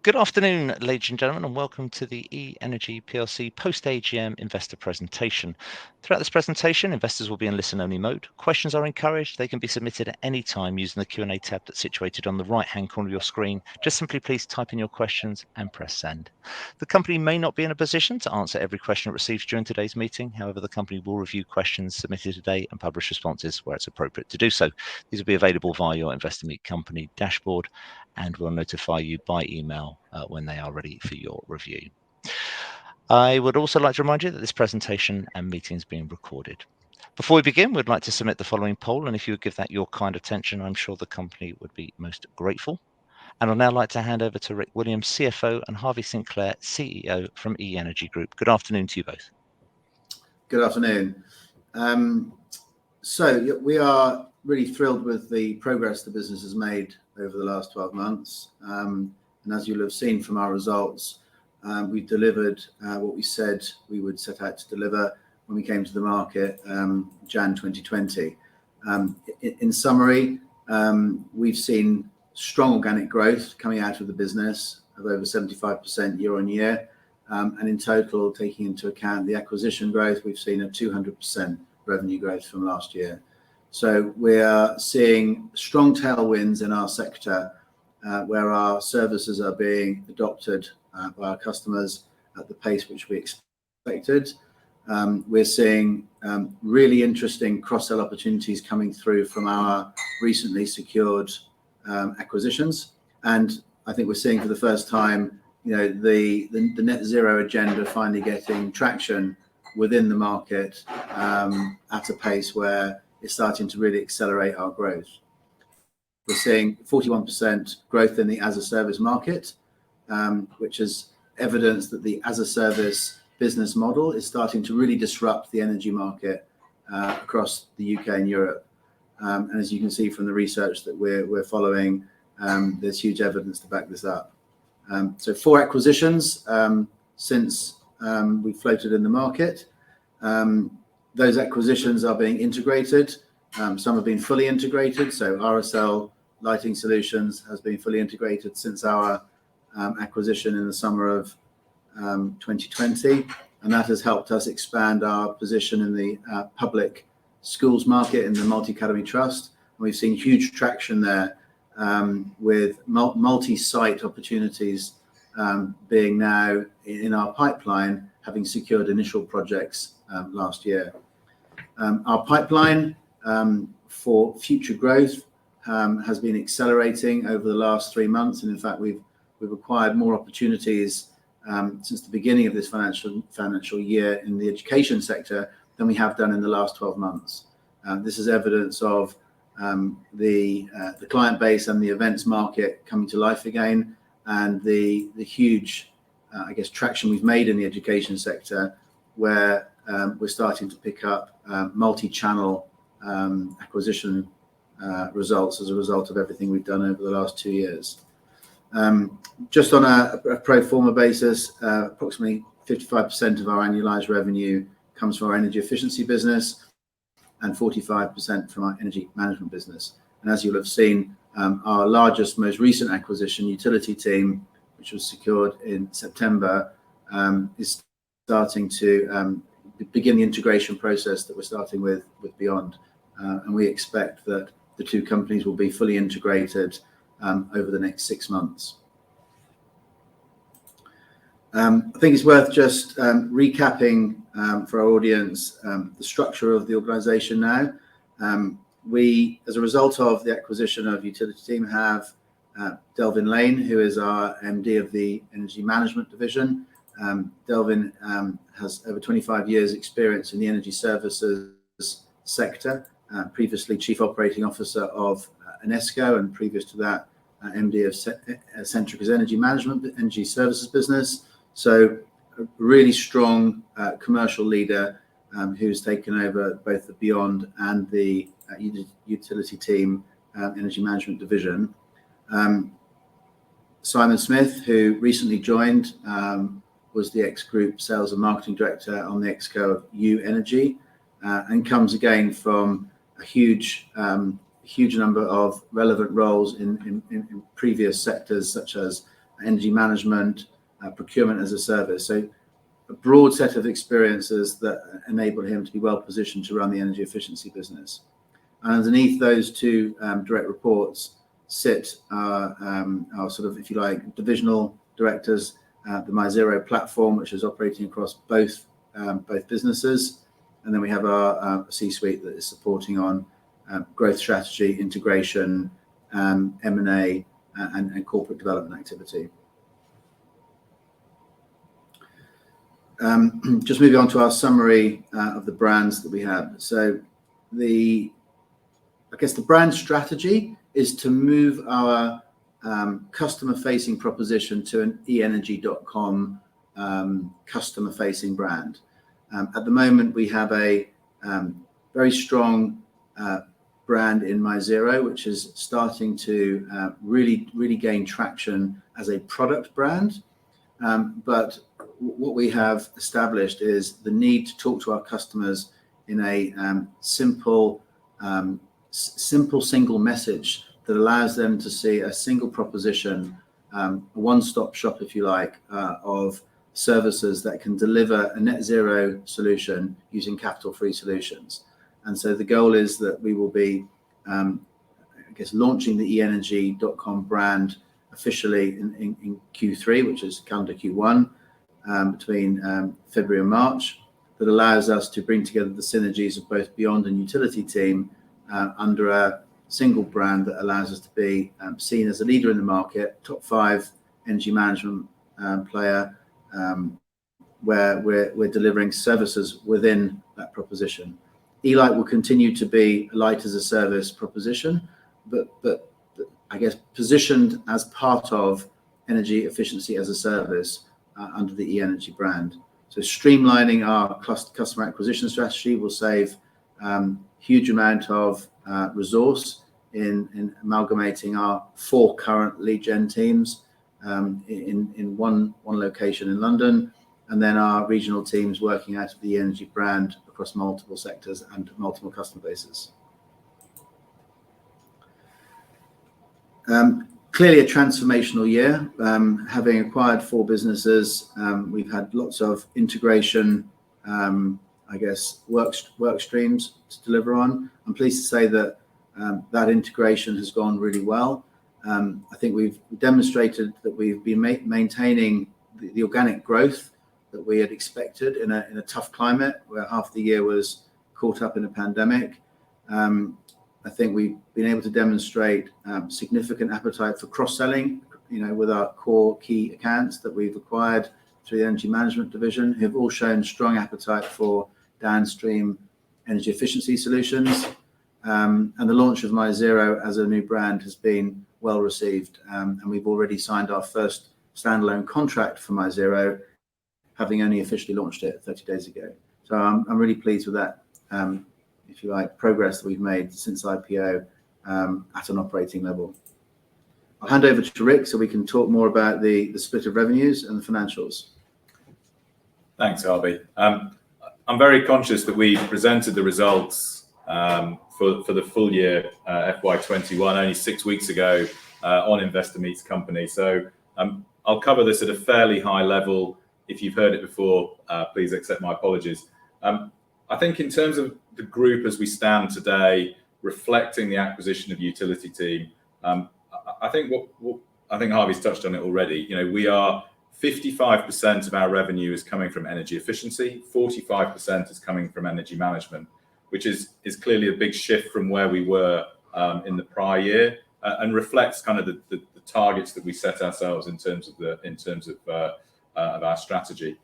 Good afternoon, ladies and gentlemen, and welcome to the EENERGY PLC post-AGM investor presentation. Throughout this presentation, investors will be in listen-only mode. Questions are encouraged. They can be submitted at any time using the Q&A tab that's situated on the right-hand corner of your screen. Just simply please type in your questions and press send. The company may not be in a position to answer every question it receives during today's meeting. However, the company will review questions submitted today and publish responses where it's appropriate to do so. These will be available via your Investor Meet Company dashboard, and we'll notify you by email when they are ready for your review. I would also like to remind you that this presentation and meeting is being recorded. Before we begin, we'd like to submit the following poll, and if you would give that your kind attention, I'm sure the company would be most grateful. And I'd now like to hand over to Rick Williams, CFO, and Harvey Sinclair, CEO from EENERGY Group. Good afternoon to you both. Good afternoon. We are really thrilled with the progress the business has made over the last 12 months. And as you'll have seen from our results, we've delivered what we said we would set out to deliver when we came to the market Jan 2020. In summary, we've seen strong organic growth coming out of the business of over 75% year on year. And in total, taking into account the acquisition growth, we've seen a 200% revenue growth from last year. So we are seeing strong tailwinds in our sector where our services are being adopted by our customers at the pace which we expected. We're seeing really interesting cross-sell opportunities coming through from our recently secured acquisitions. And I think we're seeing for the first time, the net zero agenda finally getting traction within the market at a pace where it's starting to really accelerate our growth. We're seeing 41% growth in the as-a-service market, which is evidence that the as-a-service business model is starting to really disrupt the energy market across the UK and Europe. And as you can see from the research that we're following, there's huge evidence to back this up. So 4 acquisitions since we floated in the market. Those acquisitions are being integrated. Some have been fully integrated. So RSL Lighting Solutions has been fully integrated since our acquisition in the summer of 2020. And that has helped us expand our position in the public schools market in the multi-academy trust. And we've seen huge traction there with multi-site opportunities being now in our pipeline, having secured initial projects last year. Our pipeline for future growth has been accelerating over the last 3 months, and in fact, we've acquired more opportunities since the beginning of this financial year in the education sector than we have done in the last 12 months. This is evidence of the client base and the events market coming to life again, and the huge, traction we've made in the education sector, where we're starting to pick up multi-channel acquisition results as a result of everything we've done over the last 2 years. Just on a pro forma basis, approximately 55% of our annualized revenue comes from our energy efficiency business and 45% from our energy management business. And as you'll have seen, our largest, most recent acquisition, Utility Team, which was secured in September, is starting to begin the integration process that we're starting with Beyond. And we expect that the 2 companies will be fully integrated over the next 6 months. I think it's worth just recapping for our audience the structure of the organization now. We, as a result of the acquisition of Utility Team, have Delvin Lane, who is our MD of the Energy Management Division. Delvin has over 25 years experience in the energy services sector, previously Chief Operating Officer of Enesco, and previous to that, MD of Centrica's energy services business. So a really strong commercial leader who's taken over both the Beyond and the Utility Team Energy Management Division. Simon Smith, who recently joined, was the ex-group sales and marketing director on the exco of EENERGY, and comes again from a huge number of relevant roles in previous sectors, such as energy management, procurement as a service. So a broad set of experiences that enable him to be well positioned to run the energy efficiency business. And underneath those two direct reports sit our sort of, if you like, divisional directors, the MyZero platform, which is operating across both businesses. And then we have our C-suite that is supporting on growth strategy, integration, M&A, and corporate development activity. Just moving on to our summary of the brands that we have. So I guess the brand strategy is to move our customer-facing proposition to an EENERGY.com customer-facing brand. At the moment, we have a very strong brand in MyZero, which is starting to really gain traction as a product brand. But what we have established is the need to talk to our customers in a simple single message that allows them to see a single proposition, a one-stop shop, if you like, of services that can deliver a net zero solution using capital-free solutions. And so the goal is that we will be, I guess, launching the EENERGY.com brand officially in Q3, which is calendar Q1, between February and March, that allows us to bring together the synergies of both Beyond and Utility team under a single brand that allows us to be seen as a leader in the market, top 5 energy management player, where we're delivering services within that proposition. E-Light will continue to be a light as a service proposition, but I guess positioned as part of energy efficiency as a service under the EENERGY brand. So streamlining our customer acquisition strategy will save huge amount of resource in amalgamating our 4 current lead gen teams in one location in London, and then our regional teams working out of the EENERGY brand across multiple sectors and multiple customer bases. Clearly a transformational year. Having acquired 4 businesses, we've had lots of integration, I guess, work streams to deliver on. I'm pleased to say that that integration has gone really well. I think we've demonstrated that we've been maintaining the organic growth that we had expected in a tough climate where half the year was caught up in a pandemic. I think we've been able to demonstrate significant appetite for cross-selling, with our core key accounts that we've acquired through the energy management division, who have all shown strong appetite for downstream energy efficiency solutions. And the launch of MyZero as a new brand has been well received. And we've already signed our first standalone contract for MyZero, having only officially launched it 30 days ago. So I'm really pleased with that, if you like, progress that we've made since IPO at an operating level. I'll hand over to Rick so we can talk more about the split of revenues and the financials. Thanks, Harvey. I'm very conscious that we presented the results for the full year FY21 only 6 weeks ago on Investor Meets Company. So I'll cover this at a fairly high level. If you've heard it before, please accept my apologies. I think in terms of the group as we stand today, reflecting the acquisition of Utility team, I think Harvey's touched on it already. We are 55% of our revenue is coming from energy efficiency, 45% is coming from energy management, which is clearly a big shift from where we were in the prior year, and reflects kind of the targets that we set ourselves in terms of our strategy.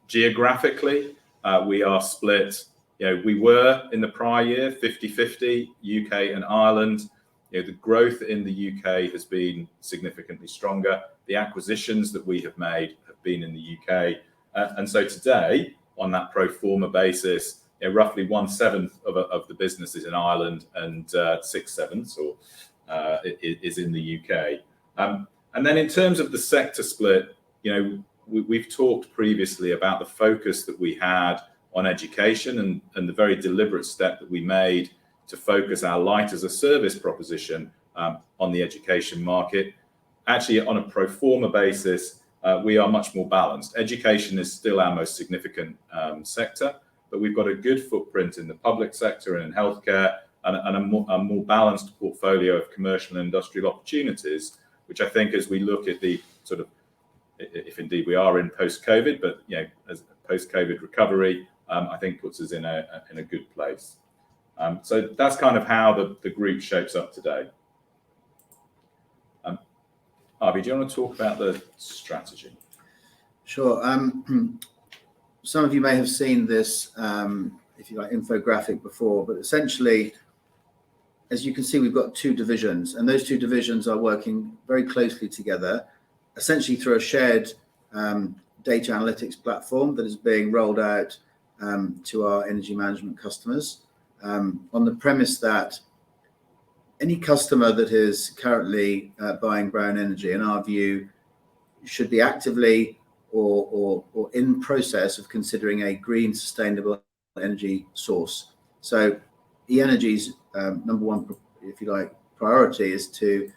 Geographically, we are split. We were in the prior year 50-50 UK and Ireland. The growth in the UK has been significantly stronger. The acquisitions that we have made have been in the UK, and so today, on that pro forma basis, roughly 1/7 of the business is in Ireland, and 6/7 is in the UK. And then in terms of the sector split, we've talked previously about the focus that we had on education and the very deliberate step that we made to focus our light as a service proposition on the education market. actually on a pro forma basis, we are much more balanced. Education is still our most significant sector, but we've got a good footprint in the public sector and in healthcare, and a more balanced portfolio of commercial and industrial opportunities, which I think, as we look at the sort of, if indeed we are in post-COVID, but as post-COVID recovery, I think puts us in a good place. So that's kind of how the group shapes up today. Harvey, do you want to talk about the strategy? Sure. Some of you may have seen this, if you like, infographic before, but essentially, as you can see, we've got two divisions, and those two divisions are working very closely together, essentially through a shared data analytics platform that is being rolled out to our energy management customers, on the premise that any customer that is currently buying brown energy, in our view, should be actively or in process of considering a green, sustainable energy source. So EENERGY's number one, if you like, priority is to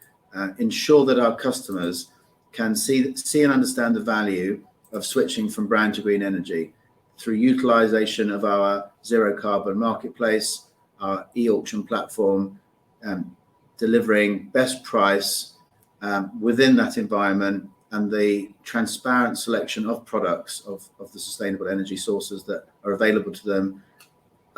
ensure that our customers can see and understand the value of switching from brown to green energy through utilization of our zero carbon marketplace, our e-auction platform, delivering best price within that environment, and the transparent selection of products of the sustainable energy sources that are available to them,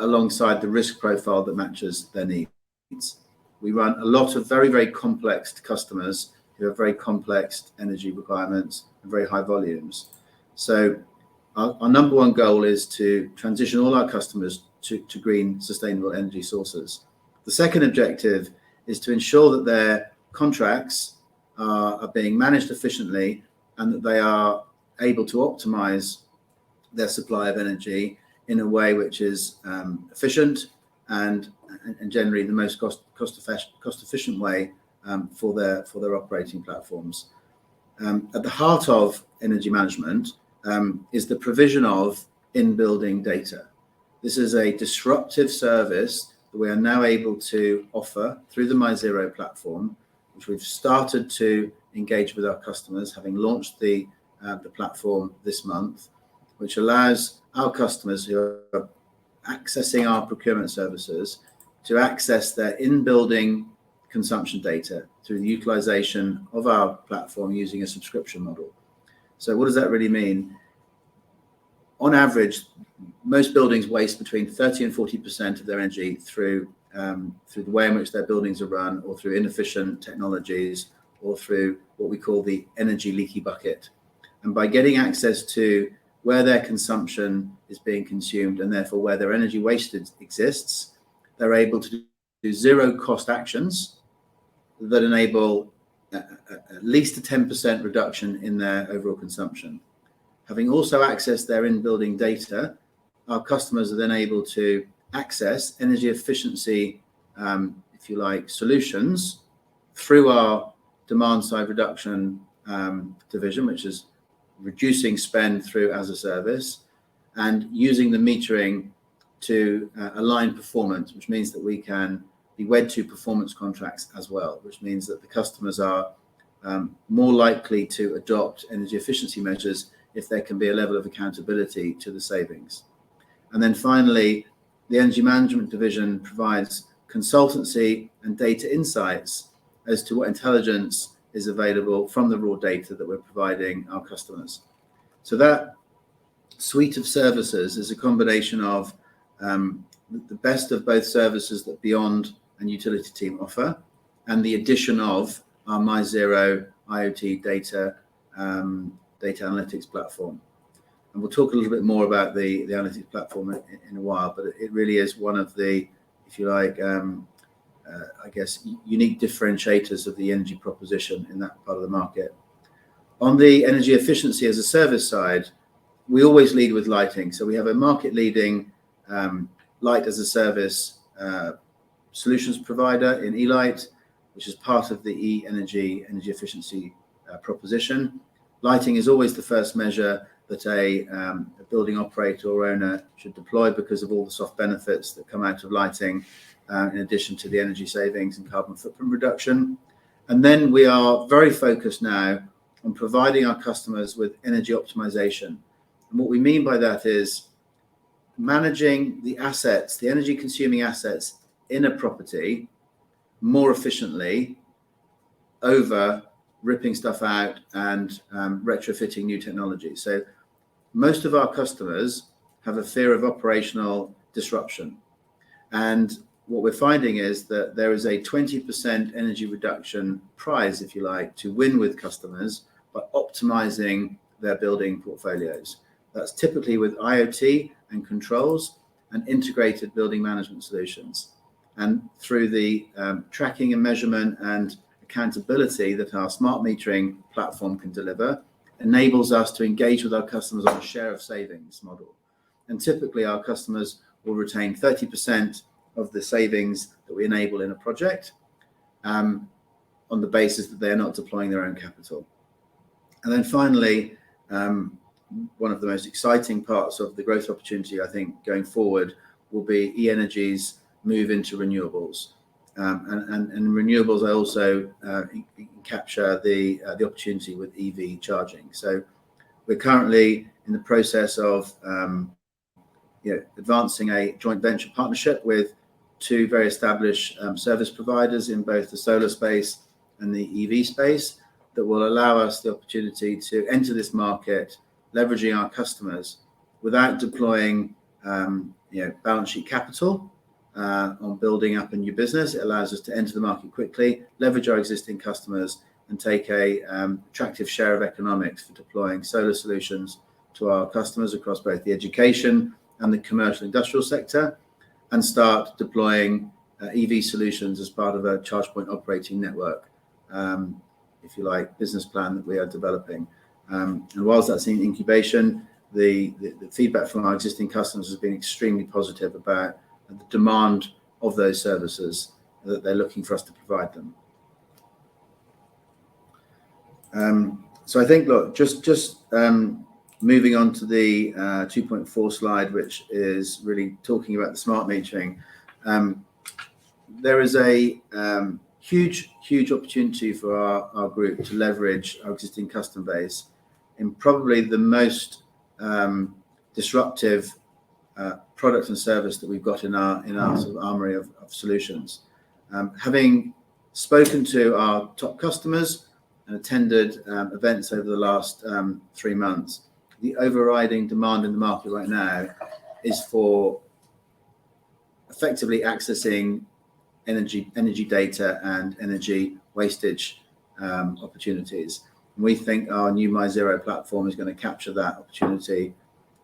alongside the risk profile that matches their needs. We run a lot of very, very complex customers who have very complex energy requirements and very high volumes. So our number one goal is to transition all our customers to green, sustainable energy sources. The second objective is to ensure that their contracts are being managed efficiently, and that they are able to optimize their supply of energy in a way which is efficient and generally the most cost efficient way for their operating platforms. At the heart of energy management is the provision of in-building data. This is a disruptive service that we are now able to offer through the MyZero platform, which we've started to engage with our customers, having launched the platform this month, which allows our customers who are accessing our procurement services to access their in-building consumption data through the utilization of our platform using a subscription model. So what does that really mean? On average, most buildings waste between 30 and 40% of their energy through the way in which their buildings are run, or through inefficient technologies, or through what we call the energy leaky bucket. And by getting access to where their consumption is being consumed, and therefore where their energy wasted exists, they're able to do zero cost actions that enable at least a 10% reduction in their overall consumption. Having also accessed their in-building data, our customers are then able to access energy efficiency, if you like, solutions through our demand side reduction division, which is reducing spend through as a service, and using the metering to align performance, which means that we can be wed to performance contracts as well, which means that the customers are more likely to adopt energy efficiency measures if there can be a level of accountability to the savings. And then finally, the energy management division provides consultancy and data insights as to what intelligence is available from the raw data that we're providing our customers. So that suite of services is a combination of the best of both services that Beyond and Utility Team offer, and the addition of our MyZero IoT data analytics platform. And we'll talk a little bit more about the analytics platform in a while, but it really is one of the, if you like, I guess, unique differentiators of the energy proposition in that part of the market. On the energy efficiency as a service side, we always lead with lighting. So we have a market-leading light as a service solutions provider in eLight, which is part of the EENERGY energy efficiency proposition. Lighting is always the first measure that a building operator or owner should deploy, because of all the soft benefits that come out of lighting, in addition to the energy savings and carbon footprint reduction. And then we are very focused now on providing our customers with energy optimization. And what we mean by that is managing the assets, the energy consuming assets in a property more efficiently over ripping stuff out and retrofitting new technology. So most of our customers have a fear of operational disruption. And what we're finding is that there is a 20% energy reduction prize, if you like, to win with customers by optimizing their building portfolios. That's typically with IoT and controls and integrated building management solutions. And through the tracking and measurement and accountability that our smart metering platform can deliver, enables us to engage with our customers on a share of savings model. And typically our customers will retain 30% of the savings that we enable in a project on the basis that they're not deploying their own capital. And then finally, one of the most exciting parts of the growth opportunity, I think, going forward will be EENERGY's move into renewables. And renewables, I also capture the opportunity with EV charging. So we're currently in the process of advancing a joint venture partnership with two very established service providers in both the solar space and the EV space that will allow us the opportunity to enter this market, leveraging our customers without deploying balance sheet capital on building up a new business. It allows us to enter the market quickly, leverage our existing customers, and take a attractive share of economics for deploying solar solutions to our customers across both the education and the commercial industrial sector, and start deploying EV solutions as part of a charge point operating network, if you like, business plan that we are developing. And whilst that's in incubation, the feedback from our existing customers has been extremely positive about the demand of those services that they're looking for us to provide them. So I think, look, just moving on to the 2.4 slide, which is really talking about the smart metering. There is a huge opportunity for our group to leverage our existing customer base in probably the most disruptive product and service that we've got in our sort of armory of solutions. Having spoken to our top customers and attended events over the last 3 months, the overriding demand in the market right now is for effectively accessing energy data and energy wastage opportunities. And we think our new MyZero platform is going to capture that opportunity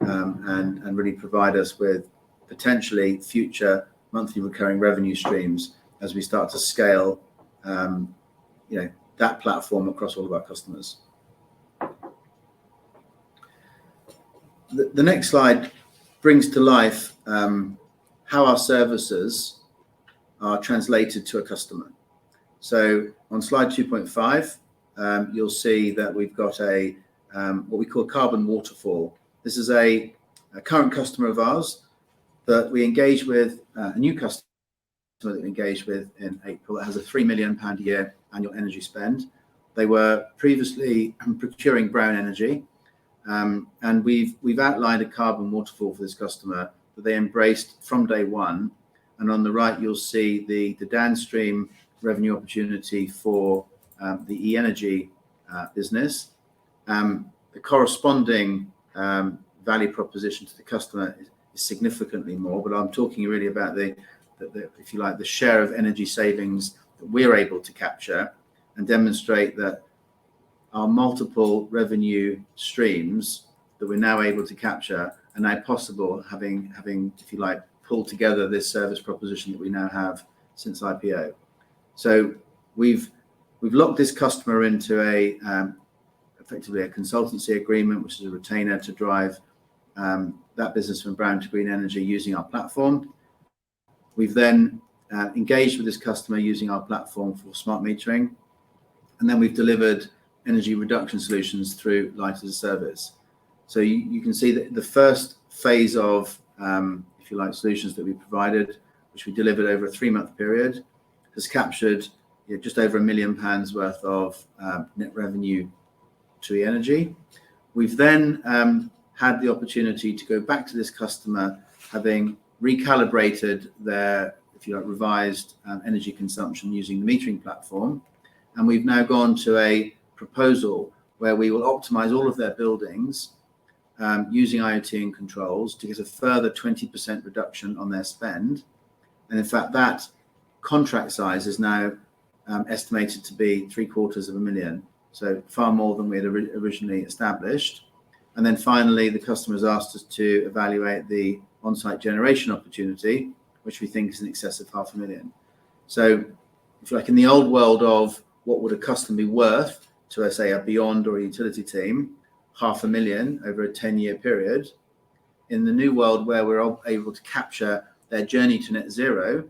and really provide us with potentially future monthly recurring revenue streams as we start to scale that platform across all of our customers. The next slide brings to life how our services are translated to a customer. So on slide 2.5, you'll see that we've got a what we call carbon waterfall. This is a current customer of ours that we engage with, a new customer that we engaged with in April that has a £3 million a year annual energy spend. They were previously procuring brown energy, and we've outlined a carbon waterfall for this customer that they embraced from day one. And on the right, you'll see the downstream revenue opportunity for the EENERGY business. The corresponding value proposition to the customer is significantly more, but I'm talking really about the if you like, the share of energy savings that we're able to capture and demonstrate that our multiple revenue streams that we're now able to capture are now possible, having if you like, pulled together this service proposition that we now have since IPO. So we've locked this customer into effectively a consultancy agreement, which is a retainer to drive that business from brown to green energy using our platform. We've then engaged with this customer using our platform for smart metering, and then we've delivered energy reduction solutions through Light as a Service. So you can see that the first phase of if you like, solutions that we provided, which we delivered over a 3-month period, has captured just over £1 million worth of net revenue to EENERGY. We've then had the opportunity to go back to this customer, having recalibrated their, if you like, revised energy consumption using the metering platform. And we've now gone to a proposal where we will optimize all of their buildings using IoT and controls to get a further 20% reduction on their spend. And in fact, that contract size is now estimated to be £750,000, so far more than we had originally established. And then finally, the customer has asked us to evaluate the on-site generation opportunity, which we think is in excess of £500,000. So, if you like, in the old world of what would a customer be worth to, say, a Beyond or a utility team, £500,000 over a 10-year period. In the new world where we're able to capture their journey to net zero,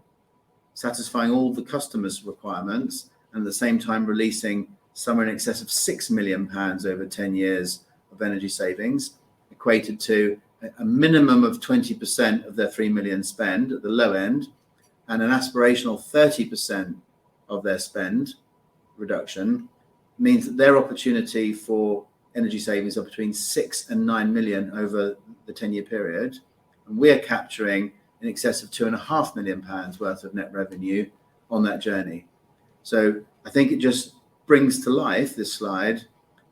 satisfying all the customers' requirements, and at the same time releasing somewhere in excess of £6 million over 10 years of energy savings, equated to a minimum of 20% of their £3 million spend at the low end, and an aspirational 30% of their spend reduction, means that their opportunity for energy savings are between 6 and 9 million over the 10-year period. And we're capturing in excess of £2.5 million worth of net revenue on that journey. So I think it just brings to life, this slide,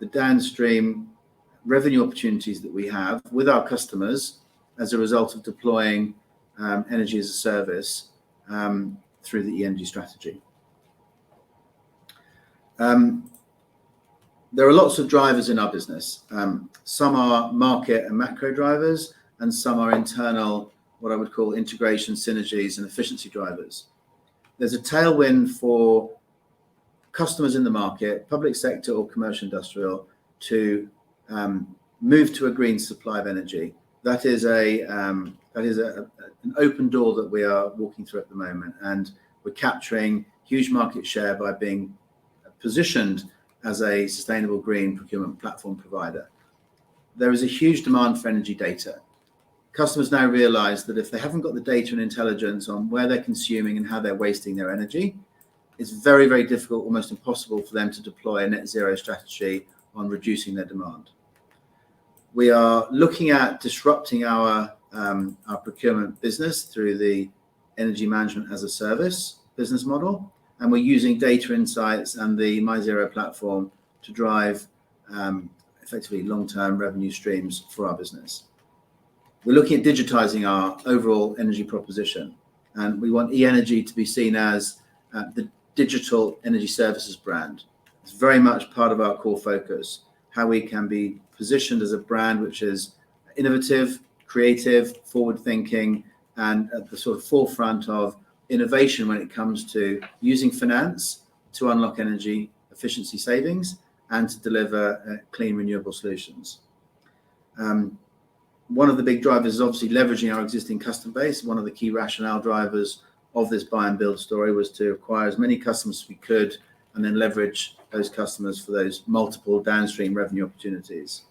the downstream revenue opportunities that we have with our customers as a result of deploying energy as a service through the EENERGY strategy. There are lots of drivers in our business. Some are market and macro drivers, and some are internal, what I would call integration, synergies, and efficiency drivers. There's a tailwind for customers in the market, public sector or commercial industrial, to move to a green supply of energy. That is an open door that we are walking through at the moment, and we're capturing huge market share by being positioned as a sustainable green procurement platform provider. There is a huge demand for energy data. Customers now realize that if they haven't got the data and intelligence on where they're consuming and how they're wasting their energy, it's very, very difficult, almost impossible for them to deploy a net zero strategy on reducing their demand. We are looking at disrupting our procurement business through the energy management as a service business model, and we're using data insights and the MyZero platform to drive effectively long-term revenue streams for our business. We're looking at digitizing our overall energy proposition, and we want EENERGY to be seen as the digital energy services brand. It's very much part of our core focus, how we can be positioned as a brand which is innovative, creative, forward-thinking, and at the sort of forefront of innovation when it comes to using finance to unlock energy efficiency savings and to deliver clean renewable solutions. One of the big drivers is obviously leveraging our existing customer base. One of the key rationale drivers of this buy and build story was to acquire as many customers as we could and then leverage those customers for those multiple downstream revenue opportunities.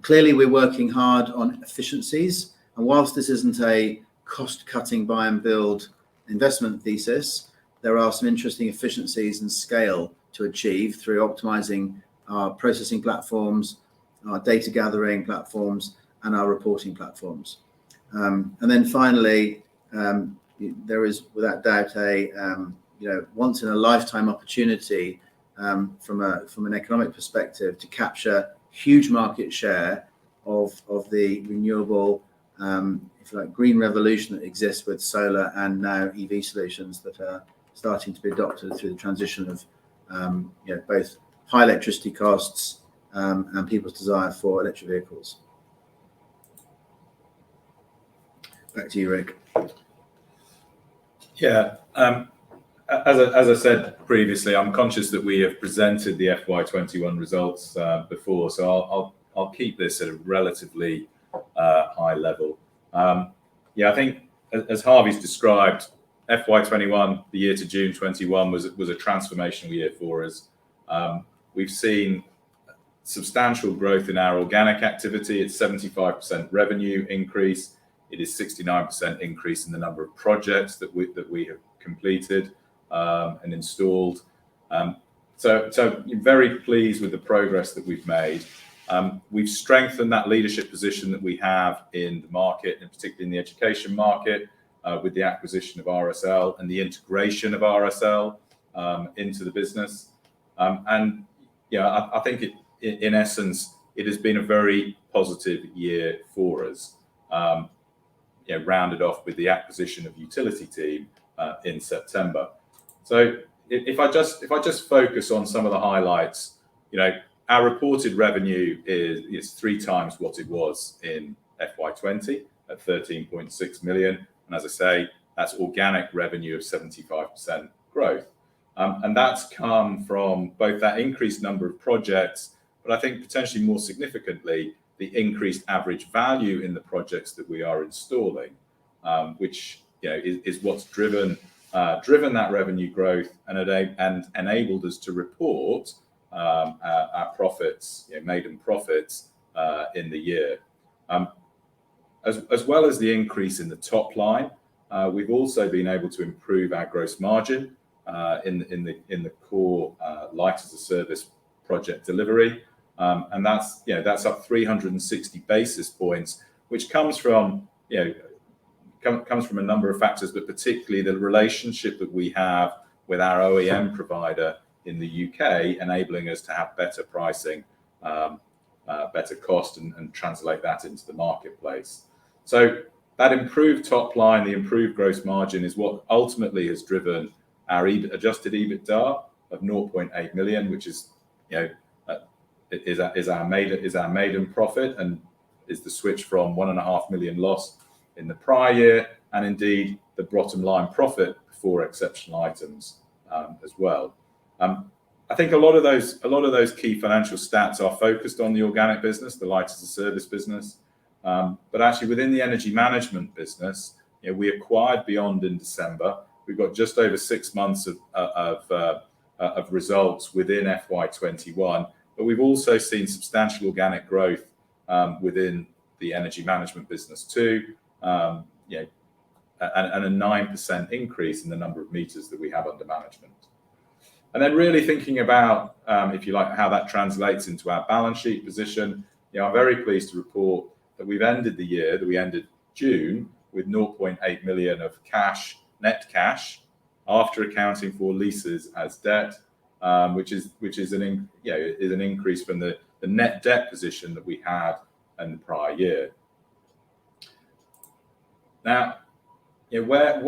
Clearly, we're working hard on efficiencies, and whilst this isn't a cost-cutting buy and build investment thesis, there are some interesting efficiencies and scale to achieve through optimizing our processing platforms, our data gathering platforms, and our reporting platforms. And then finally, there is without doubt a once in a lifetime opportunity from an economic perspective to capture huge market share of the renewable, if you like, green revolution that exists with solar and now EV solutions that are starting to be adopted through the transition of both high electricity costs and people's desire for electric vehicles. Back to you, Rick. Yeah, as I said previously, I'm conscious that we have presented the FY21 results before, so I'll keep this at a relatively high level. Yeah, I think as Harvey's described, FY21, the year to June 21, was a transformational year for us. We've seen substantial growth in our organic activity. It's 75% revenue increase. It is 69% increase in the number of projects that we have completed. and installed. So I'm very pleased with the progress that we've made. We've strengthened that leadership position that we have in the market, and particularly in the education market, with the acquisition of RSL and the integration of RSL into the business. And yeah, I think in essence, it has been a very positive year for us. Rounded off with the acquisition of Utility Team in September. So if I just focus on some of the highlights, our reported revenue is 3 times what it was in FY20 at 13.6 million. And as I say, that's organic revenue of 75% growth. And that's come from both that increased number of projects, but I think potentially more significantly, the increased average value in the projects that we are installing, which is what's driven that revenue growth and enabled us to report our profits, maiden profits in the year. As well as the increase in the top line, we've also been able to improve our gross margin in the core light as a service project delivery, and that's up 360 basis points, which comes from a number of factors, but particularly the relationship that we have with our OEM provider in the UK, enabling us to have better pricing, better cost, and translate that into the marketplace. So that improved top line, the improved gross margin, is what ultimately has driven our adjusted EBITDA of 0.8 million, which is our maiden profit, and is the switch from 1.5 million loss in the prior year, and indeed the bottom line profit before exceptional items as well. I think a lot of those key financial stats are focused on the organic business, the light as a service business, but actually within the energy management business, we acquired Beyond in December. We've got just over 6 months of results within FY21, but we've also seen substantial organic growth within the energy management business too, and a 9% increase in the number of meters that we have under management. And then really thinking about, if you like, how that translates into our balance sheet position, I'm very pleased to report that we ended June with 0.8 million of cash, net cash, after accounting for leases as debt, which is an increase from the net debt position that we had in the prior year. Now, where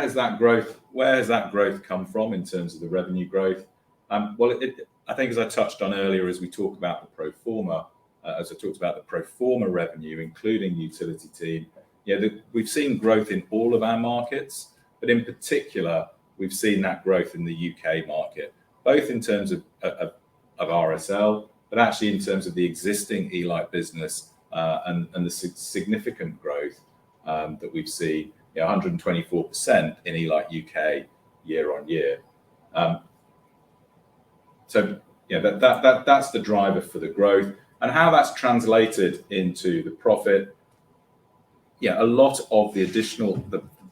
has that growth come from in terms of the revenue growth? Well, I think, as I touched on earlier, as we talk about the pro forma, as I talked about the pro forma revenue, including Utility Team, we've seen growth in all of our markets, but in particular, we've seen that growth in the UK market, both in terms of RSL, but actually in terms of the existing eLight business, and the significant growth that we've seen, 124% in eLight UK year on year. So that's the driver for the growth, and how that's translated into the profit. A lot of the additional,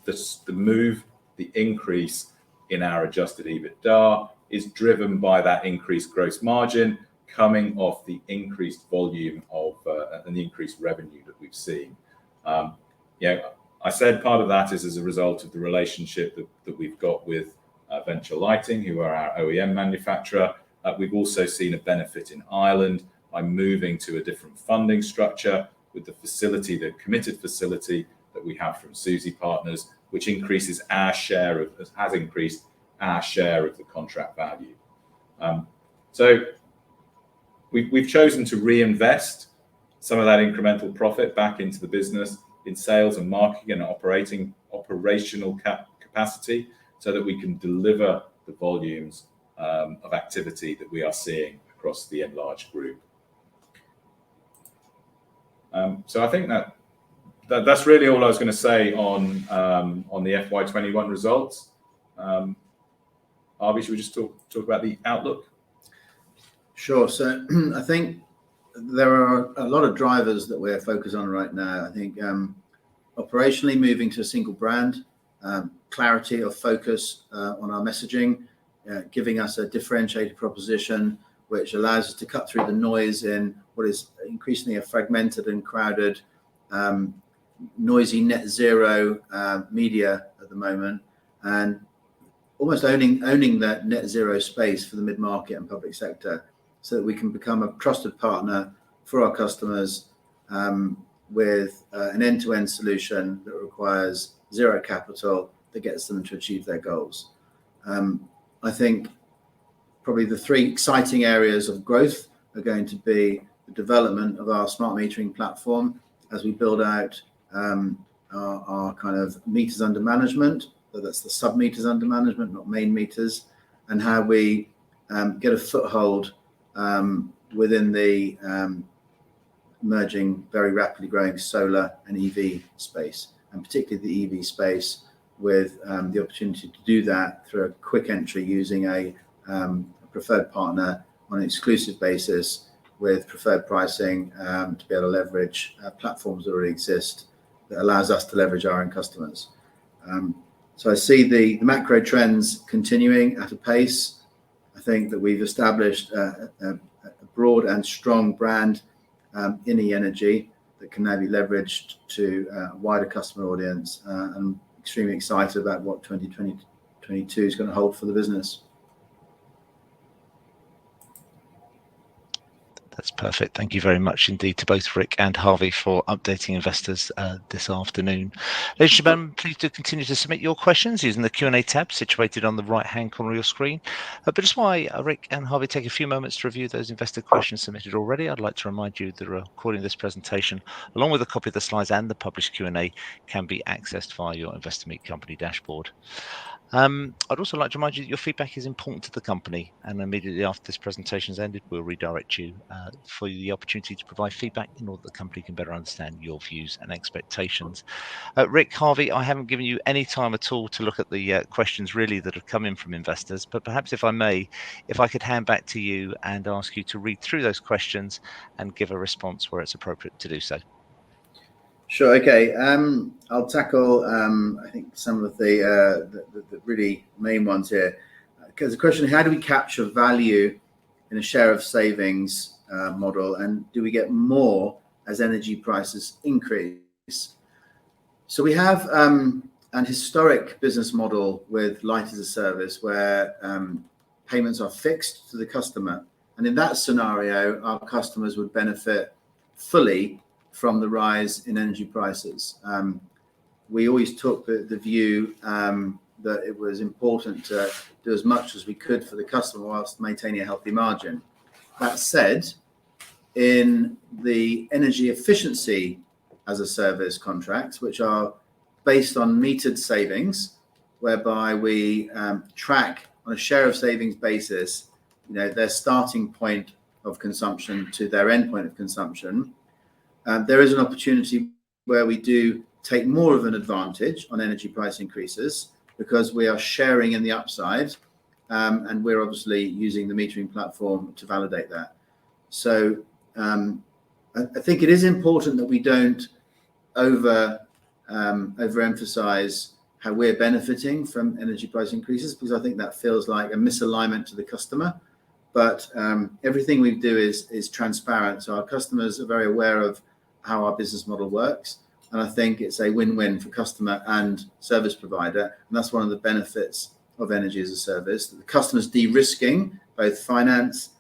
the increase in our adjusted EBITDA is driven by that increased gross margin coming off the increased volume of and the increased revenue that we've seen. I said part of that is as a result of the relationship that we've got with Venture Lighting, who are our OEM manufacturer. We've also seen a benefit in Ireland by moving to a different funding structure with the committed facility that we have from Suzy Partners, which has increased our share of the contract value. So we've chosen to reinvest some of that incremental profit back into the business in sales and marketing and operational capacity, so that we can deliver the volumes of activity that we are seeing across the enlarged group. So I think that's really all I was going to say on the FY21 results. Harvey, should we just talk about the outlook? Sure. So I think there are a lot of drivers that we're focused on right now. I think operationally moving to a single brand clarity or focus on our messaging, giving us a differentiated proposition which allows us to cut through the noise in what is increasingly a fragmented and crowded, noisy net zero media at the moment, and almost owning that net zero space for the mid-market and public sector, so that we can become a trusted partner for our customers with an end-to-end solution that requires zero capital that gets them to achieve their goals. I think probably the three exciting areas of growth are going to be the development of our smart metering platform as we build out our kind of meters under management, so that's the sub meters under management, not main meters, and how we get a foothold within the emerging, very rapidly growing solar and EV space, and particularly the EV space, with the opportunity to do that through a quick entry using a preferred partner on an exclusive basis with preferred pricing to be able to leverage platforms that already exist that allows us to leverage our own customers. So I see the macro trends continuing at a pace. I think that we've established a broad and strong brand in EENERGY that can now be leveraged to a wider customer audience. I'm extremely excited about what 2022 is going to hold for the business. That's perfect. Thank you very much indeed to both Rick and Harvey for updating investors this afternoon. Ladies and gentlemen, please do continue to submit your questions using the Q&A tab situated on the right-hand corner of your screen. But just while Rick and Harvey take a few moments to review those investor questions submitted already, I'd like to remind you that the recording of this presentation, along with a copy of the slides and the published Q&A, can be accessed via your Investor Meet Company dashboard. I'd also like to remind you that your feedback is important to the company, and immediately after this presentation has ended, we'll redirect you for the opportunity to provide feedback in order that the company can better understand your views and expectations. Rick, Harvey, I haven't given you any time at all to look at the questions really that have come in from investors, but perhaps if I could hand back to you and ask you to read through those questions and give a response where it's appropriate to do so. Sure. Okay. I'll tackle I think some of the really main ones here. Because the question: how do we capture value in a share of savings model, and do we get more as energy prices increase? So we have an historic business model with light as a service, where payments are fixed to the customer, and in that scenario, our customers would benefit fully from the rise in energy prices. We always took the view that it was important to do as much as we could for the customer whilst maintaining a healthy margin. That said, in the energy efficiency as a service contracts, which are based on metered savings, whereby we track on a share of savings basis, their starting point of consumption to their end point of consumption, there is an opportunity where we do take more of an advantage on energy price increases because we are sharing in the upside, and we're obviously using the metering platform to validate that. So I think it is important that we don't overemphasize how we're benefiting from energy price increases, because I think that feels like a misalignment to the customer. But everything we do is transparent, so our customers are very aware of how our business model works, and I think it's a win-win for customer and service provider, and that's one of the benefits of energy as a service. The customer's de-risking both finance,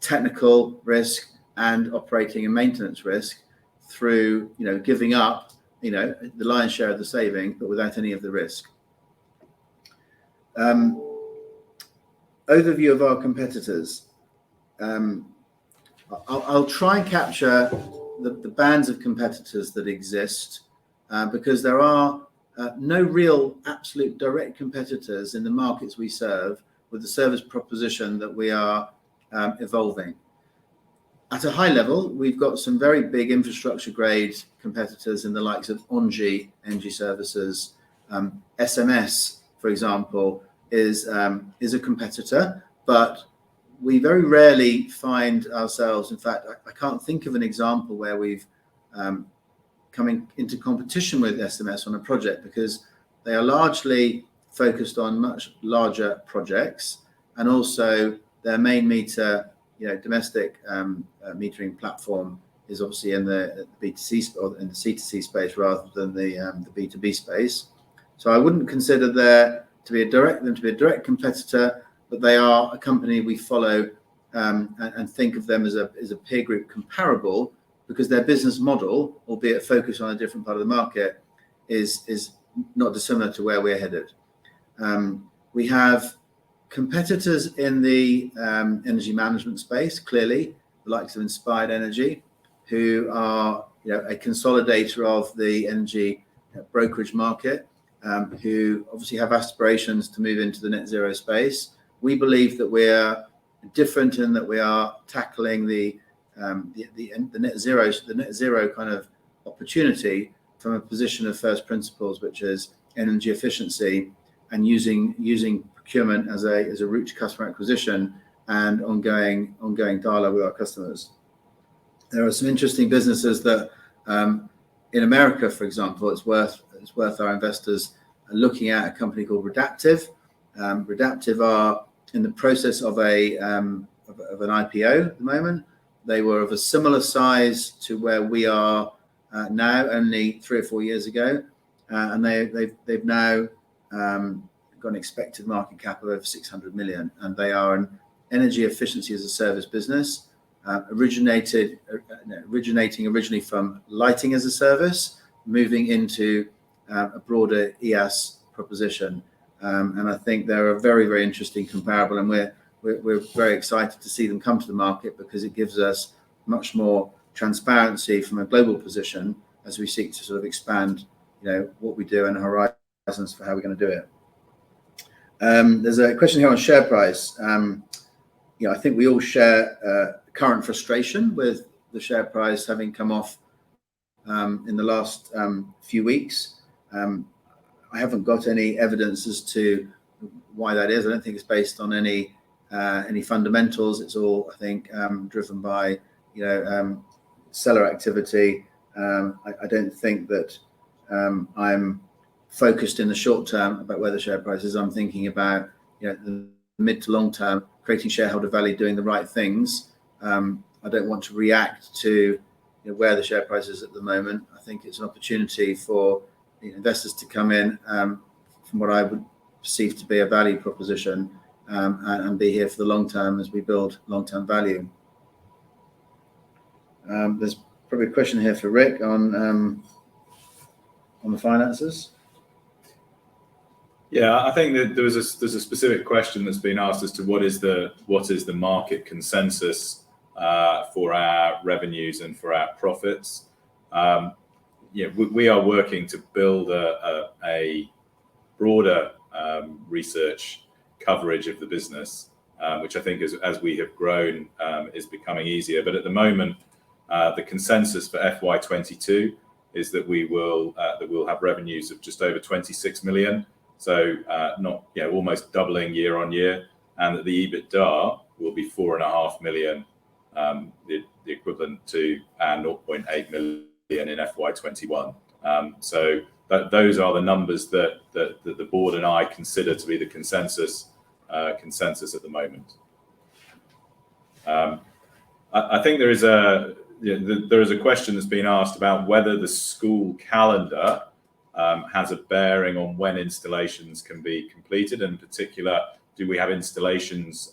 technical risk, and operating and maintenance risk through giving up the lion's share of the saving, but without any of the risk. Overview of our competitors. I'll try and capture the bands of competitors that exist, because there are no real absolute direct competitors in the markets we serve with the service proposition that we are evolving. At a high level, we've got some very big infrastructure grade competitors in the likes of ENGIE, Energy Services. SMS, for example, is a competitor, but we very rarely find ourselves, in fact, I can't think of an example where we've coming into competition with SMS on a project, because they are largely focused on much larger projects, and also their main meter, domestic metering platform is obviously in the B2C or in the C2C space rather than the B2B space. So I wouldn't consider them to be a direct competitor, but they are a company we follow and think of them as a peer group comparable, because their business model, albeit focused on a different part of the market, is not dissimilar to where we're headed. We have competitors in the energy management space, clearly, the likes of Inspired Energy, who are a consolidator of the energy brokerage market, who obviously have aspirations to move into the net zero space. We believe that we're different in that we are tackling the net zero kind of opportunity from a position of first principles, which is energy efficiency, and using procurement as a route to customer acquisition and ongoing dialogue with our customers. There are some interesting businesses that in America, for example, it's worth our investors looking at. A company called Redactive. Redactive are in the process of an IPO at the moment. They were of a similar size to where we are now, only 3 or 4 years ago, and they've now got an expected market cap of over 600 million, and they are an energy efficiency as a service business, originating originally from lighting as a service, moving into a broader EAS proposition, and I think they're a very, very interesting comparable, and we're very excited to see them come to the market, because it gives us much more transparency from a global position as we seek to sort of expand, what we do and horizons for how we're going to do it. There's a question here on share price. I think we all share current frustration with the share price having come off in the last few weeks. I haven't got any evidence as to why that is. I don't think it's based on any fundamentals. It's all, I think, driven by seller activity. I don't think that I'm focused in the short term about where the share price is. I'm thinking about the mid to long term, creating shareholder value, doing the right things. I don't want to react to where the share price is at the moment. I think it's an opportunity for investors to come in from what I would perceive to be a value proposition, and be here for the long term as we build long-term value. There's probably a question here for Rick on the finances. Yeah, I think that there's a specific question that's been asked as to what is the market consensus for our revenues and for our profits. We are working to build a broader research coverage of the business, which I think as we have grown is becoming easier. But at the moment, the consensus for FY22 is that we'll have revenues of just over 26 million. So almost doubling year on year, and that the EBITDA will be 4.5 million, the equivalent to 0.8 million in FY21. So those are the numbers that the board and I consider to be the consensus at the moment. I think there is a question that's been asked about whether the school calendar has a bearing on when installations can be completed. In particular, do we have installations?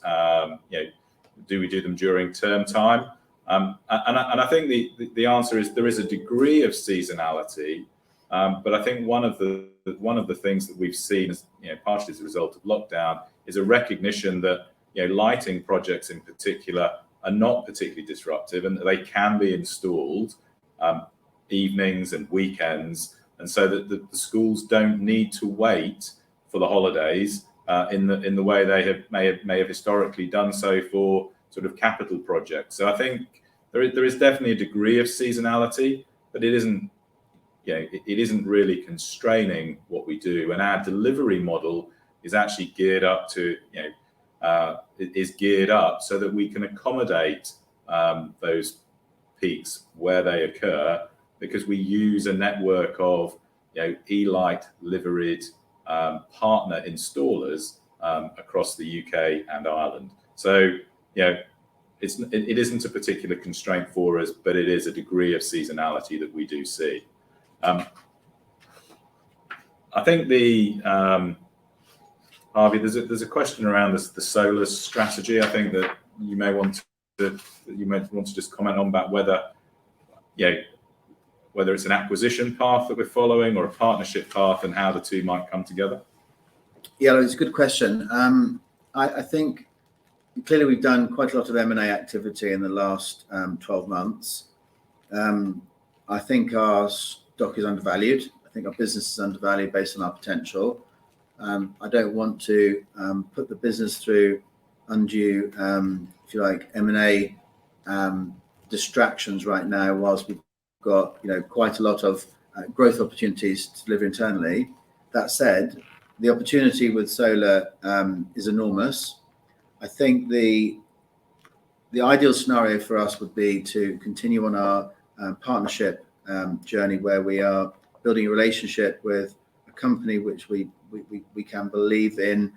Do we do them during term time? And I think the answer is there is a degree of seasonality, but I think one of the things that we've seen, as partially as a result of lockdown, is a recognition that lighting projects in particular are not particularly disruptive, and that they can be installed evenings and weekends, and so that the schools don't need to wait for the holidays in the way they may have historically done so for sort of capital projects. So I think there is definitely a degree of seasonality, but it isn't really constraining what we do. And our delivery model is actually geared up so that we can accommodate those peaks where they occur, because we use a network of E-light liveried partner installers across the UK and Ireland. So, it isn't a particular constraint for us, but it is a degree of seasonality that we do see. I think Harvey, there's a question around the solar strategy. I think that you may want to just comment on that, whether it's an acquisition path that we're following or a partnership path, and how the two might come together. Yeah, it's a good question. I think clearly we've done quite a lot of M&A activity in the last 12 months. I think our stock is undervalued. I think our business is undervalued based on our potential. I don't want to put the business through undue, if you like, M&A distractions right now, whilst we've got quite a lot of growth opportunities to deliver internally. That said, the opportunity with solar is enormous. I think the ideal scenario for us would be to continue on our partnership journey, where we are building a relationship with a company which we can believe in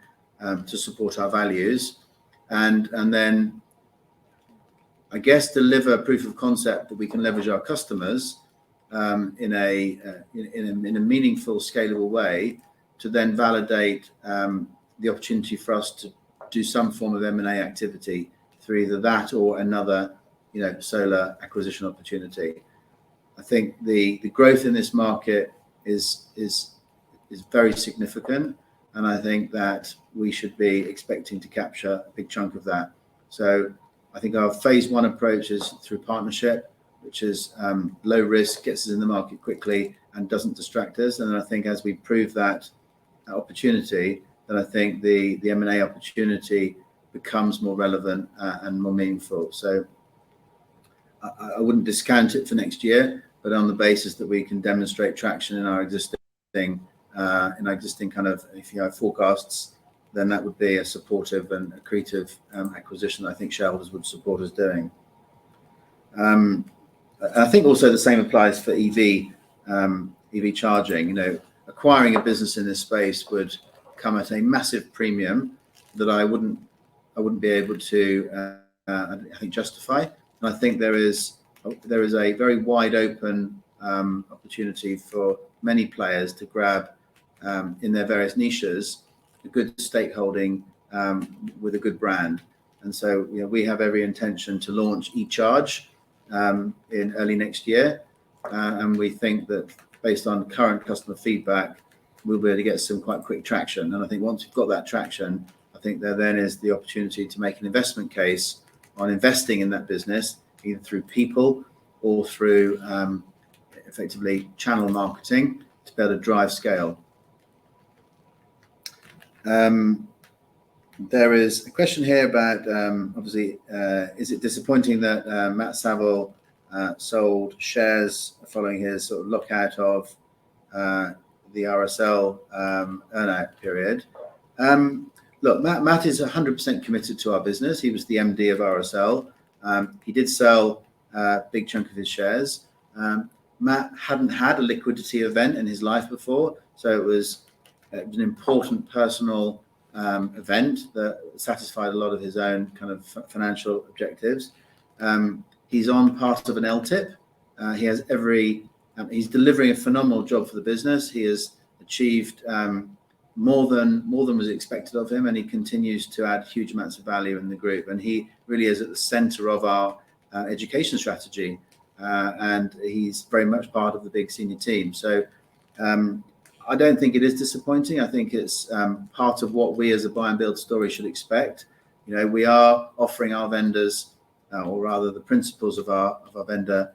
to support our values, and then I guess deliver proof of concept that we can leverage our customers in a meaningful, scalable way, to then validate the opportunity for us to do some form of M&A activity through either that or another solar acquisition opportunity. I think the growth in this market is very significant, and I think that we should be expecting to capture a big chunk of that. So I think our phase one approach is through partnership, which is low risk, gets us in the market quickly and doesn't distract us. And I think as we prove that opportunity, then I think the M&A opportunity becomes more relevant and more meaningful. So I wouldn't discount it for next year, but on the basis that we can demonstrate traction in our existing kind of, if you have forecasts, then that would be a supportive and accretive acquisition that I think shareholders would support us doing. I think also the same applies for EV charging. Acquiring a business in this space would come at a massive premium that I wouldn't be able to I think justify. And I think there is a very wide open opportunity for many players to grab in their various niches a good stakeholding with a good brand. And so we have every intention to launch eCharge in early next year, and we think that based on current customer feedback, we'll be able to get some quite quick traction. And I think once we've got that traction, I think there then is the opportunity to make an investment case on investing in that business, either through people or through effectively channel marketing to be able to drive scale. There is a question here about obviously, is it disappointing that Matt Saville sold shares following his sort of lockout of the RSL earnout period? Look, Matt is 100% committed to our business. He was the MD of RSL. He did sell a big chunk of his shares. Matt hadn't had a liquidity event in his life before, so it was an important personal event that satisfied a lot of his own kind of financial objectives. He's on part of an LTIP. He's delivering a phenomenal job for the business. He has achieved more than was expected of him, and he continues to add huge amounts of value in the group. And he really is at the center of our education strategy, and he's very much part of the big senior team. So I don't think it is disappointing. I think it's part of what we as a buy and build story should expect. We are offering our vendors, or rather the principals of our vendor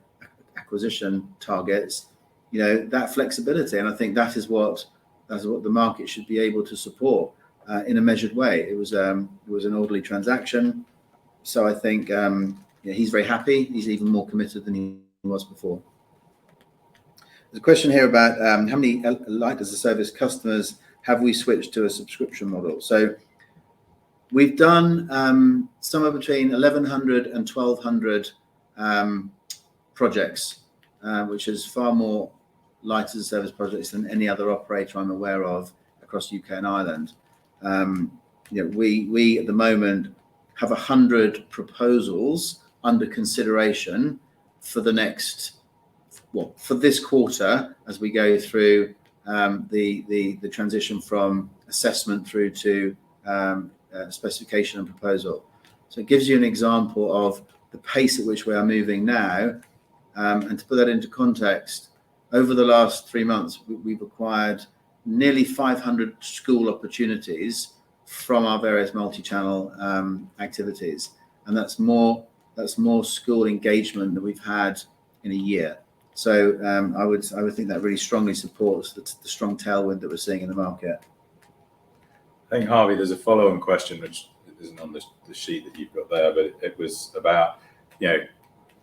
acquisition targets, that flexibility. And I think that is what the market should be able to support in a measured way. It was an orderly transaction. So I think he's very happy. He's even more committed than he was before. There's a question here about how many Light as a Service customers have we switched to a subscription model. So we've done somewhere between 1,100 and 1,200 projects, which is far more Light as a Service projects than any other operator I'm aware of across UK and Ireland. We at the moment have 100 proposals under consideration for the next, for this quarter, as we go through the transition from assessment through to specification and proposal. So it gives you an example of the pace at which we are moving now. And to put that into context, over the last 3 months, we've acquired nearly 500 school opportunities from our various multi-channel activities, and that's more school engagement than we've had in a year. So I would think that really strongly supports the strong tailwind that we're seeing in the market. I think, Harvey, there's a follow-on question which isn't on the sheet that you've got there, but it was about,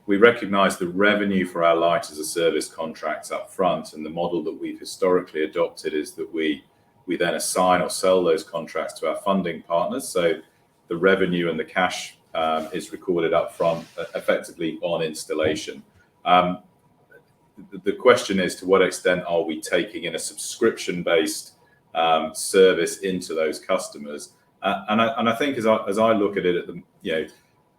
we recognise the revenue for our light as a service contracts up front, and the model that we've historically adopted is that we then assign or sell those contracts to our funding partners. So the revenue and the cash is recorded up front, effectively on installation. The question is, to what extent are we taking in a subscription-based service into those customers? And I think as I look at it,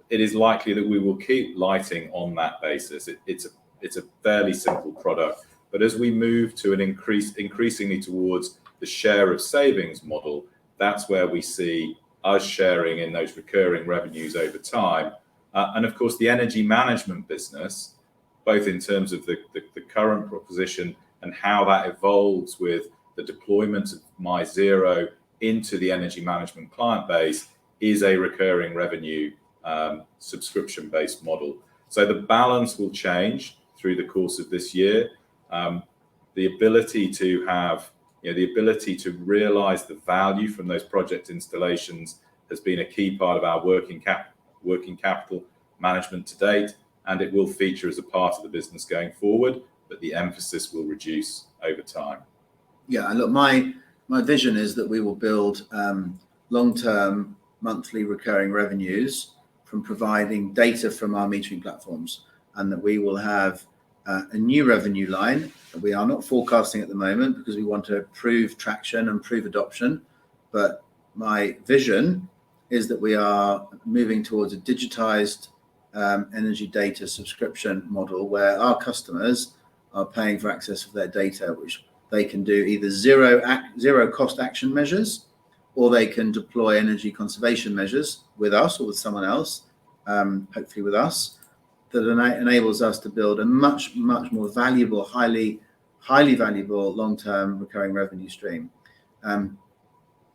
it is likely that we will keep lighting on that basis. It's a fairly simple product, but as we move to an increasingly towards the share of savings model, that's where we see us sharing in those recurring revenues over time. And of course, the energy management business, both in terms of the current proposition and how that evolves with the deployment of MyZero into the energy management client base, is a recurring revenue subscription-based model. So the balance will change through the course of this year. The ability to have, the ability to realise the value from those project installations has been a key part of our working capital management to date, and it will feature as a part of the business going forward, but the emphasis will reduce over time. Yeah, and look, my vision is that we will build long-term monthly recurring revenues from providing data from our metering platforms, and that we will have a new revenue line that we are not forecasting at the moment because we want to prove traction and prove adoption. But my vision is that we are moving towards a digitized energy data subscription model where our customers are paying for access of their data, which they can do either zero cost action measures, or they can deploy energy conservation measures with us or with someone else, hopefully with us, that enables us to build a much more valuable, highly valuable long-term recurring revenue stream.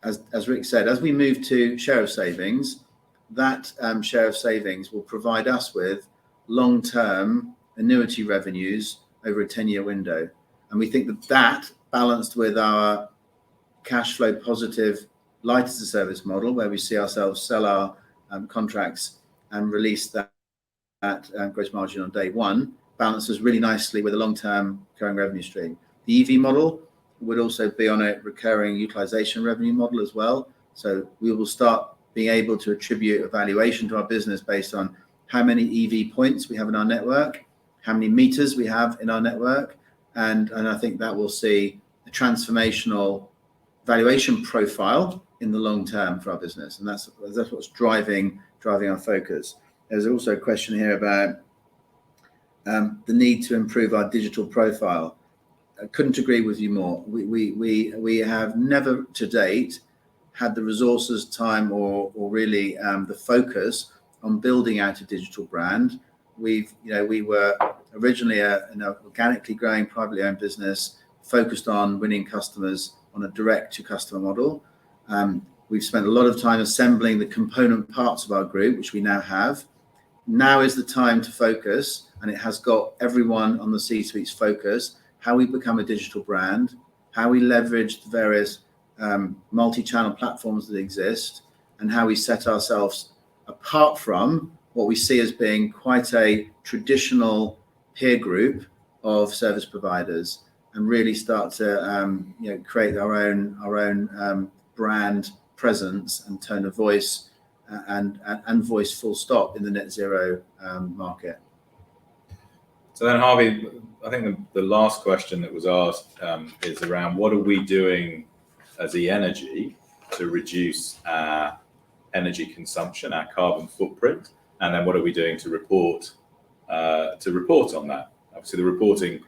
As Rick said, as we move to share of savings, that share of savings will provide us with long-term annuity revenues over a 10-year window. And we think that balanced with our cash flow positive light as a service model, where we see ourselves sell our contracts and release that gross margin on day one, balances really nicely with a long-term recurring revenue stream. The EV model would also be on a recurring utilization revenue model as well. So we will start being able to attribute a valuation to our business based on how many EV points we have in our network, how many meters we have in our network, and I think that will see a transformational valuation profile in the long term for our business, and that's what's driving our focus. There's also a question here about the need to improve our digital profile. I couldn't agree with you more. We have never to date had the resources, time, or really the focus on building out a digital brand. We were originally an organically growing, privately owned business focused on winning customers on a direct-to-customer model. We've spent a lot of time assembling the component parts of our group, which we now have. Now is the time to focus, and it has got everyone on the C-suite's focus, how we become a digital brand, how we leverage the various multi-channel platforms that exist, and how we set ourselves apart from what we see as being quite a traditional peer group of service providers, and really start to create our own brand presence and tone of voice and voice full stop in the net zero market. So then, Harvey, I think the last question that was asked is around what are we doing as EENERGY to reduce our energy consumption, our carbon footprint, and then what are we doing to report on that? Obviously, the reporting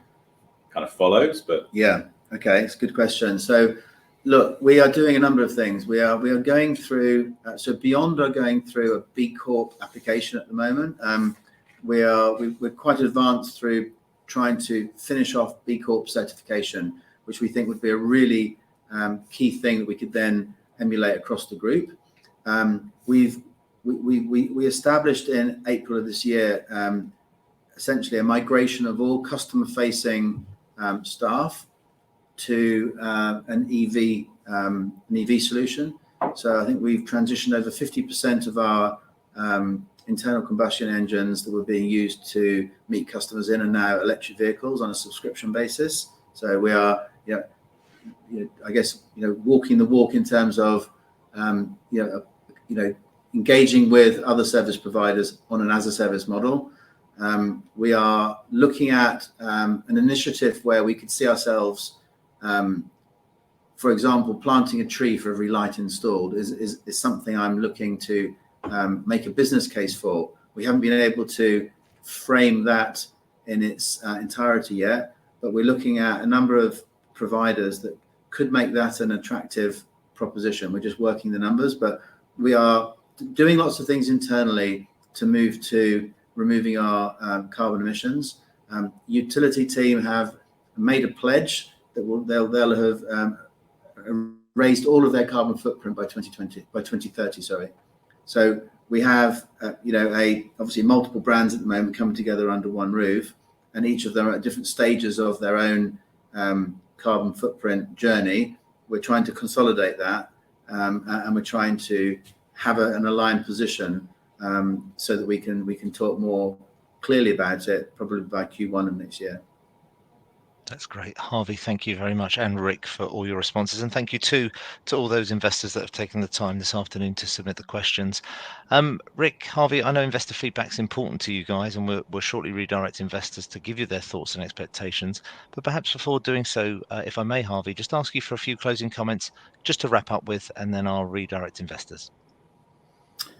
kind of follows, but yeah, okay, it's a good question. So, look, we are doing a number of things. We are going through so beyond our going through a B Corp application at the moment. We're quite advanced through trying to finish off B Corp certification, which we think would be a really key thing that we could then emulate across the group. We established in April of this year essentially a migration of all customer-facing staff to an EV solution. So I think we've transitioned over 50% of our internal combustion engines that were being used to meet customers in are now electric vehicles on a subscription basis. So we are, I guess, walking the walk in terms of, engaging with other service providers on an as-a-service model. We are looking at an initiative where we could see ourselves, for example, planting a tree for every light installed is something I'm looking to make a business case for. We haven't been able to frame that in its entirety yet, but we're looking at a number of providers that could make that an attractive proposition. We're just working the numbers, but we are doing lots of things internally to move to removing our carbon emissions. Utility team have made a pledge that they'll have raised all of their carbon footprint by 2030. Sorry. So we have obviously multiple brands at the moment coming together under one roof, and each of them are at different stages of their own carbon footprint journey. We're trying to consolidate that, and we're trying to have an aligned position so that we can talk more clearly about it probably by Q1 of next year. That's great. Harvey, thank you very much, and Rick, for all your responses. And thank you too to all those investors that have taken the time this afternoon to submit the questions. Rick, Harvey, I know investor feedback is important to you guys, and we'll shortly redirect investors to give you their thoughts and expectations. But perhaps before doing so, if I may, Harvey, just ask you for a few closing comments just to wrap up with, and then I'll redirect investors.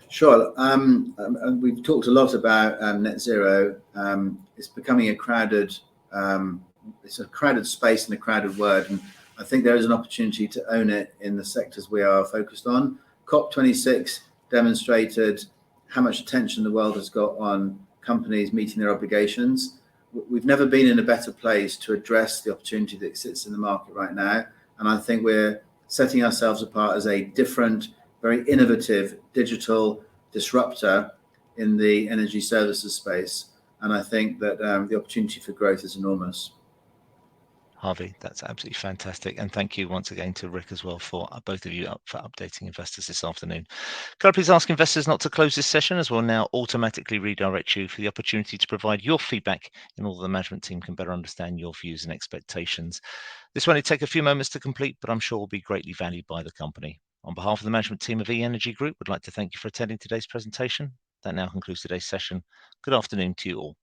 Sure. We've talked a lot about net zero. It's becoming a crowded space and a crowded word, and I think there is an opportunity to own it in the sectors we are focused on. COP26 demonstrated how much attention the world has got on companies meeting their obligations. We've never been in a better place to address the opportunity that sits in the market right now, and I think we're setting ourselves apart as a different, very innovative digital disruptor in the energy services space, and I think that the opportunity for growth is enormous. Harvey, that's absolutely fantastic. And thank you once again to Rick as well for both of you for updating investors this afternoon. Could I please ask investors not to close this session, as we'll now automatically redirect you for the opportunity to provide your feedback in order the management team can better understand your views and expectations. This will only take a few moments to complete, but I'm sure will be greatly valued by the company. On behalf of the management team of EENERGY Group, we'd like to thank you for attending today's presentation. That now concludes today's session. Good afternoon to you all.